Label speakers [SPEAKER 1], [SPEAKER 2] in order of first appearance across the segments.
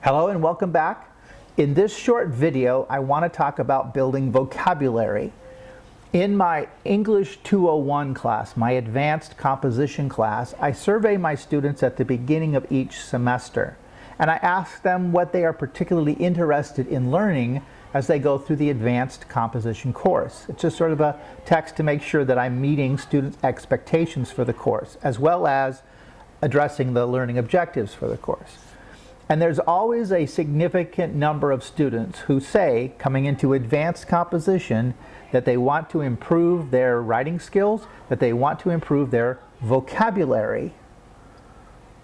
[SPEAKER 1] Hello and welcome back. In this short video, I want to talk about building vocabulary. In my English 201 class, my advanced composition class, I survey my students at the beginning of each semester. And I ask them what they are particularly interested in learning as they go through the advanced composition course. It's just sort of a text to make sure that I'm meeting students' expectations for the course, as well as addressing the learning objectives for the course. And there's always a significant number of students who say, coming into advanced composition, that they want to improve their writing skills, that they want to improve their vocabulary.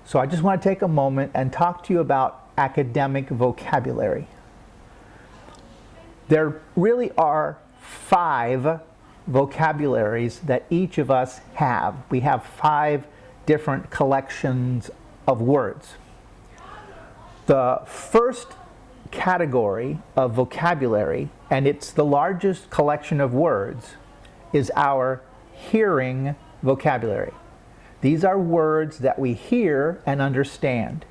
[SPEAKER 1] So I just want to take a moment and talk to you about academic vocabulary. There really are 5 vocabularies that each of us have. We have 5 different collections of words. The first category of vocabulary, and it's the largest collection of words, is our hearing vocabulary. These are words that we hear and understand.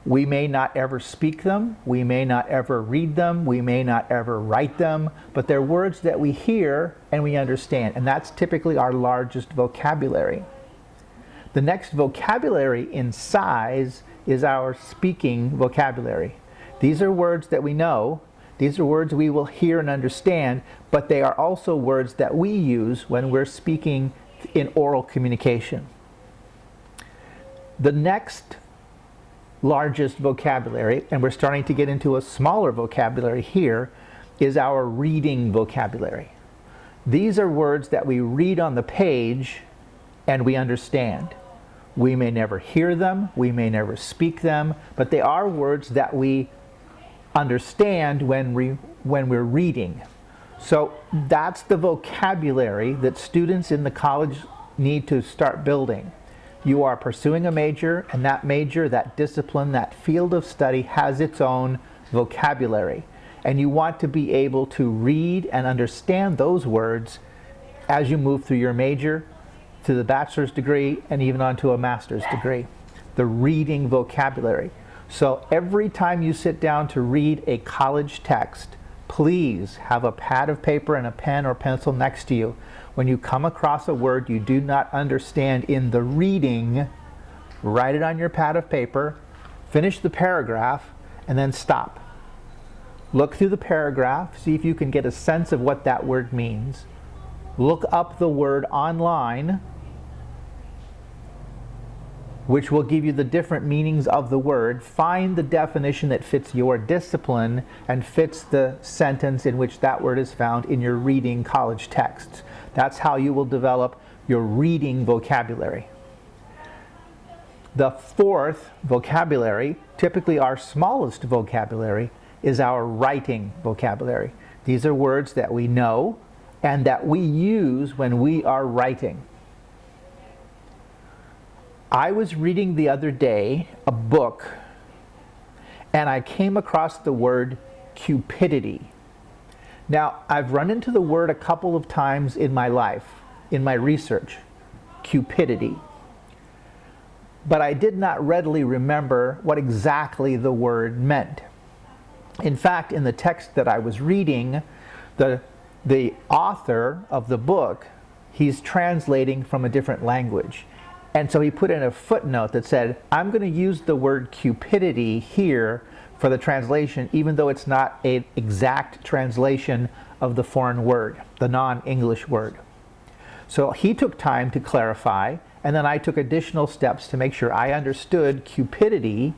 [SPEAKER 1] We may not ever speak them, we may not ever read them, we may not ever write them, but they're words that we hear and we understand, and that's typically our largest vocabulary. The next vocabulary in size is our speaking vocabulary. These are words that we know, these are words we will hear and understand, but they are also words that we use when we're speaking in oral communication. The next largest vocabulary, and we're starting to get into a smaller vocabulary here, is our reading vocabulary. These are words that we read on the page and we understand. We may never hear them, we may never speak them, but they are words that we understand when we're reading. So that's the vocabulary that students in the college need to start building. You are pursuing a major, and that major, that discipline, that field of study has its own vocabulary. And you want to be able to read and understand those words as you move through your major, to the bachelor's degree, and even onto a master's degree. The reading vocabulary. So every time you sit down to read a college text, please have a pad of paper and a pen or pencil next to you. When you come across a word you do not understand in the reading, write it on your pad of paper, finish the paragraph, and then stop. Look through the paragraph, see if you can get a sense of what that word means. Look up the word online, which will give you the different meanings of the word. Find the definition that fits your discipline and fits the sentence in which that word is found in your reading college texts. That's how you will develop your reading vocabulary. The fourth vocabulary, typically our smallest vocabulary, is our writing vocabulary. These are words that we know and that we use when we are writing. I was reading the other day a book and I came across the word cupidity. Now, I've run into the word a couple of times in my life, in my research, cupidity. But I did not readily remember what exactly the word meant. In fact, in the text that I was reading, the author of the book, he's translating from a different language. And so he put in a footnote that said, I'm going to use the word cupidity here for the translation, even though it's not an exact translation of the foreign word, the non-English word. So he took time to clarify, and then I took additional steps to make sure I understood cupidity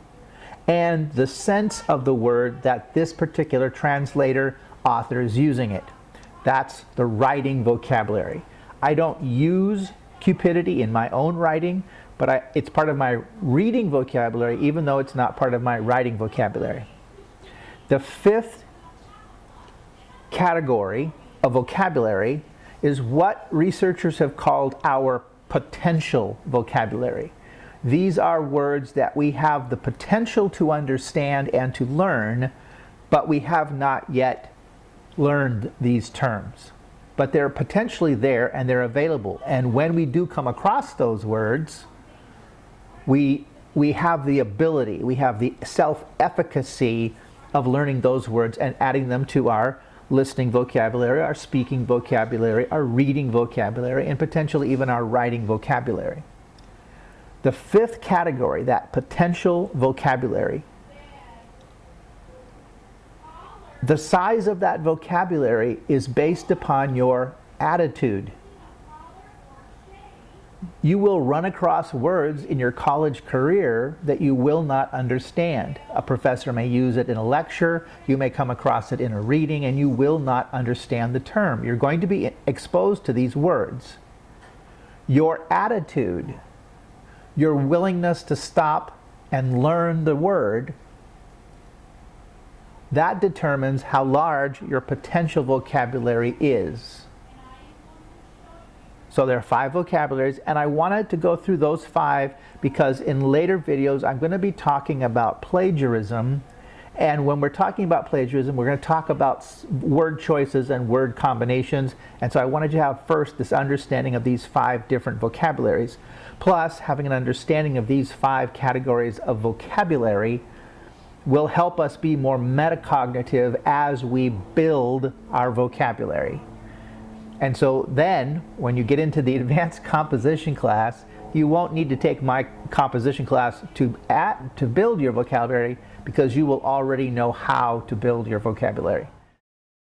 [SPEAKER 1] and the sense of the word that this particular translator author is using it. That's the writing vocabulary. I don't use cupidity in my own writing, but it's part of my reading vocabulary, even though it's not part of my writing vocabulary. The fifth category of vocabulary is what researchers have called our potential vocabulary. These are words that we have the potential to understand and to learn, but we have not yet learned these terms. But they're potentially there and they're available. And when we do come across those words, we we have the ability, we have the self-efficacy of learning those words and adding them to our listening vocabulary, our speaking vocabulary, our reading vocabulary, and potentially even our writing vocabulary. The fifth category, that potential vocabulary, the size of that vocabulary is based upon your attitude. You will run across words in your college career that you will not understand. A professor may use it in a lecture, you may come across it in a reading, and you will not understand the term. You're going to be exposed to these words. Your attitude, your willingness to stop and learn the word, that determines how large your potential vocabulary is. So there are 5 vocabularies, and I wanted to go through those 5 because in later videos I'm going to be talking about plagiarism, and when we're talking about plagiarism we're going to talk about word choices and word combinations, and so I wanted you to have first this understanding of these 5 different vocabularies, plus having an understanding of these 5 categories of vocabulary will help us be more metacognitive as we build our vocabulary. And so then, when you get into the advanced composition class, you won't need to take my composition class to build your vocabulary, because you will already know how to build your vocabulary.